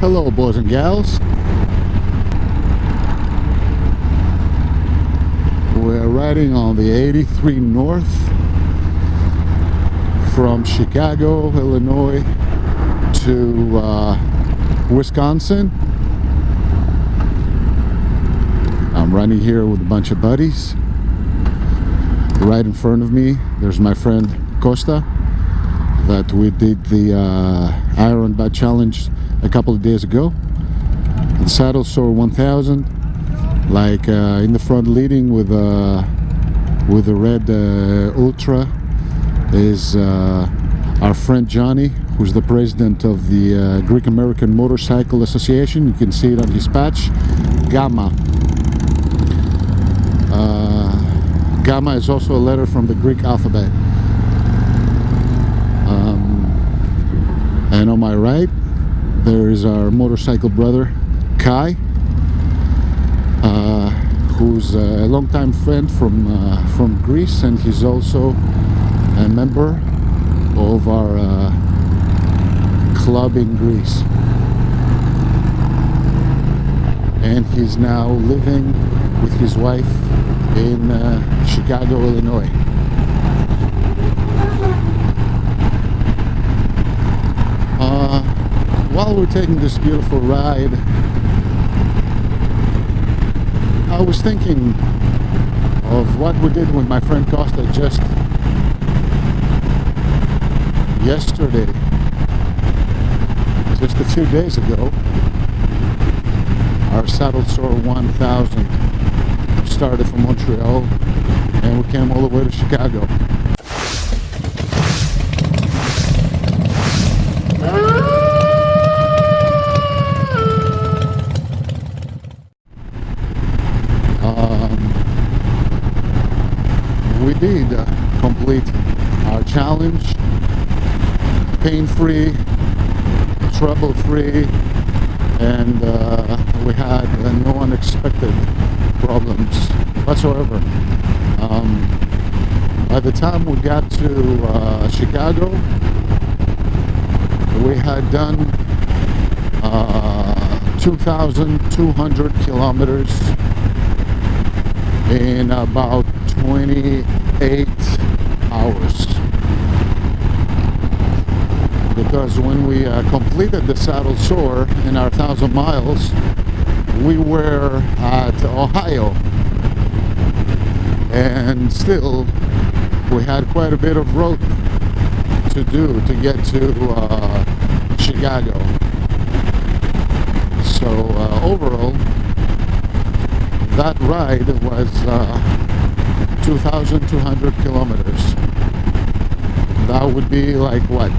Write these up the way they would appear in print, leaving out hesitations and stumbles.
Hello, boys and gals. We're riding on the 83 North from Chicago, Illinois to Wisconsin. I'm running here with a bunch of buddies. Right in front of me, there's my friend Kosta, that we did the Iron Bat Challenge a couple of days ago. The Saddle Sore 1000, like in the front leading with a red Ultra is our friend Johnny, who's the president of the Greek American Motorcycle Association. You can see it on his patch, Gamma. Gamma is also a letter from the Greek alphabet. And on my right, there is our motorcycle brother, Kai, who's a longtime friend from Greece, and he's also a member of our club in Greece. And he's now living with his wife in Chicago, Illinois. While we're taking this beautiful ride, I was thinking of what we did with my friend Kosta just yesterday, just a few days ago. Our Saddle Sore 1000 started from Montreal and we came all the way to Chicago. We did complete our challenge pain-free, trouble-free, and we had no unexpected problems whatsoever. By the time we got to Chicago, we had done 2,200 kilometers in about 28 hours. Because when we completed the Saddle Sore in our 1,000 miles, we were at Ohio, and still we had quite a bit of road to do to get to Chicago. So overall, that ride was 2,200 kilometers. That would be like what,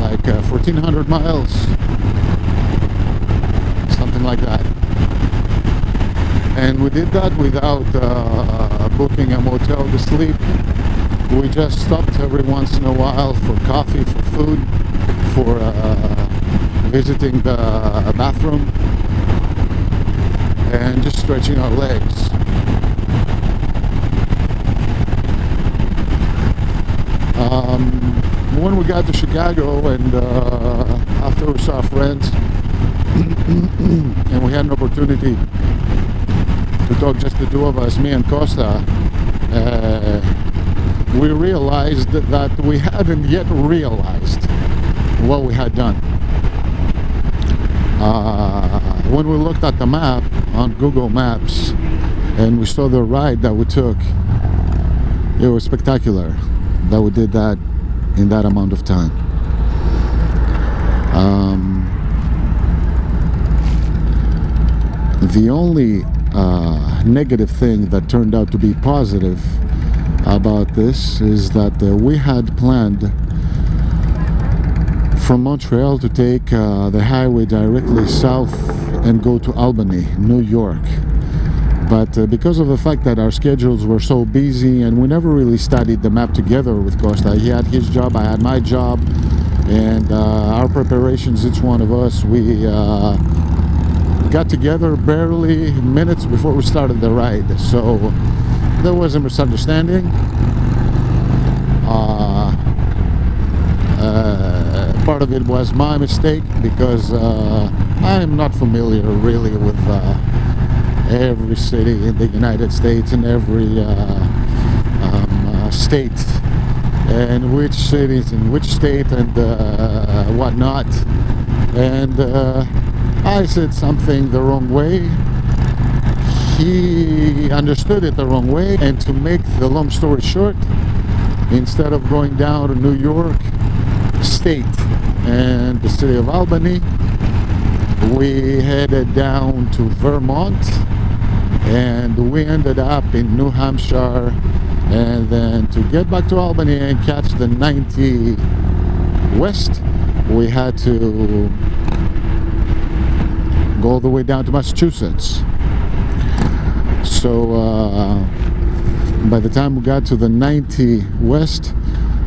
like 1,400 miles, something like that. And we did that without booking a motel to sleep. We just stopped every once in a while for coffee, for food, for visiting the bathroom, and just stretching our legs. When we got to Chicago, and after we saw friends and we had an opportunity to talk, just the two of us, me and Kosta, we realized that we hadn't yet realized what we had done. When we looked at the map on Google Maps and we saw the ride that we took, it was spectacular that we did that in that amount of time. The only negative thing that turned out to be positive about this is that we had planned from Montreal to take the highway directly south and go to Albany, New York. But because of the fact that our schedules were so busy and we never really studied the map together with Kosta, he had his job, I had my job, and our preparations, each one of us, we got together barely minutes before we started the ride. So there was a misunderstanding. Part of it was my mistake because I am not familiar really with every city in the United States and every state, and which cities in which state and whatnot. And I said something the wrong way. He understood it the wrong way, and to make the long story short, instead of going down to New York State and the city of Albany, we headed down to Vermont, and we ended up in New Hampshire. And then to get back to Albany and catch the 90 west, we had to go all the way down to Massachusetts. So by the time we got to the 90 west,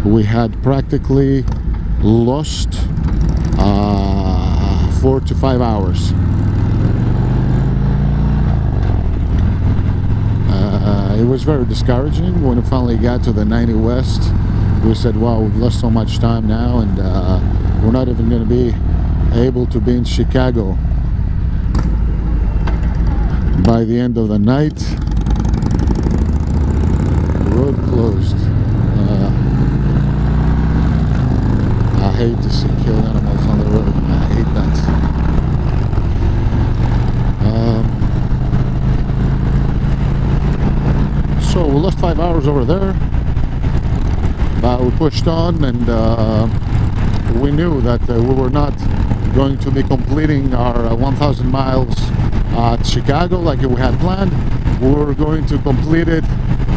we had practically lost 4 to 5 hours. It was very discouraging. When we finally got to the 90 west, we said, wow, we've lost so much time now, and we're not even going to be able to be in Chicago by the end of the night. Road closed. I hate to see killed animals on the road. I hate that. So we lost 5 hours over there, but we pushed on, and we knew that we were not going to be completing our 1,000 miles at Chicago like we had planned. We were going to complete it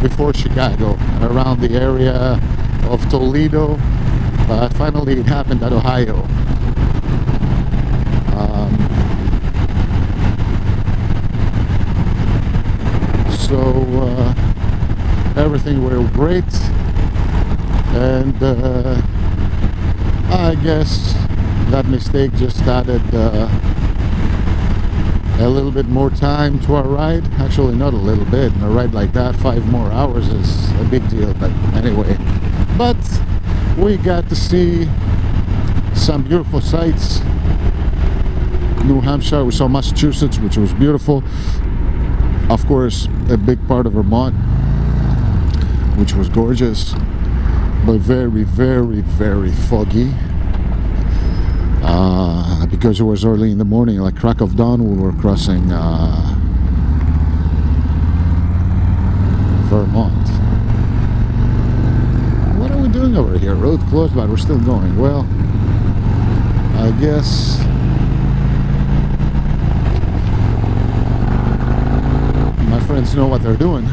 before Chicago, around the area of Toledo, but finally it happened at Ohio. So everything went great, and I guess that mistake just added a little bit more time to our ride. Actually, not a little bit. In a ride like that, 5 more hours is a big deal, but anyway. But we got to see some beautiful sights. New Hampshire, we saw Massachusetts, which was beautiful. Of course, a big part of Vermont, which was gorgeous, but very, very, very foggy. Because it was early in the morning, like crack of dawn, we were crossing Vermont. What are we doing over here? Road closed, but we're still going. Well, I guess my friends know what they're doing.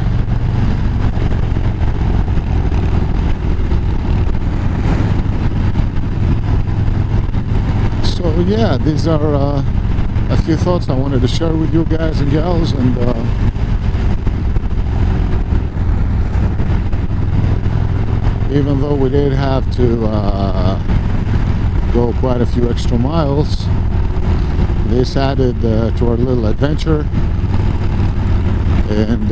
So yeah, these are a few thoughts I wanted to share with you guys and gals, and even though we did have to go quite a few extra miles, this added to our little adventure, and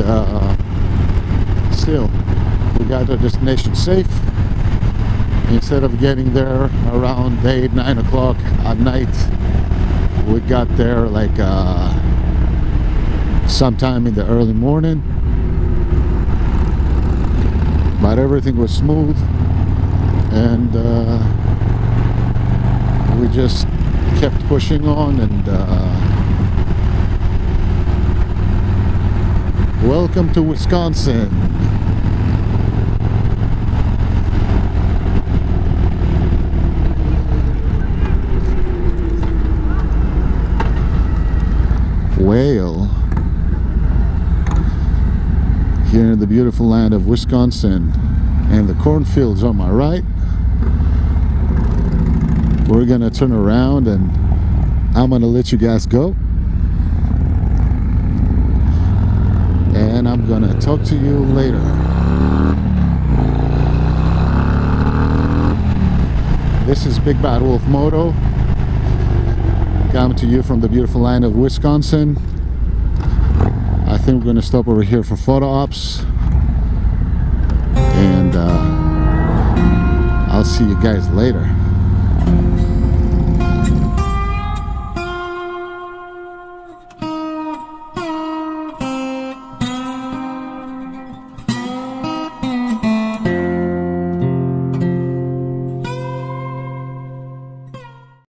still we got our destination safe. Instead of getting there around 8-9 o'clock at night, we got there like sometime in the early morning. But everything was smooth, and we just kept pushing on, and welcome to Wisconsin. Well, here in the beautiful land of Wisconsin, and the cornfields on my right, we're gonna turn around and I'm gonna let you guys go, and I'm gonna talk to you later. This is BigBadWolfMoto, coming to you from the beautiful land of Wisconsin. I think we're going to stop over here for photo ops, and I'll see you guys later.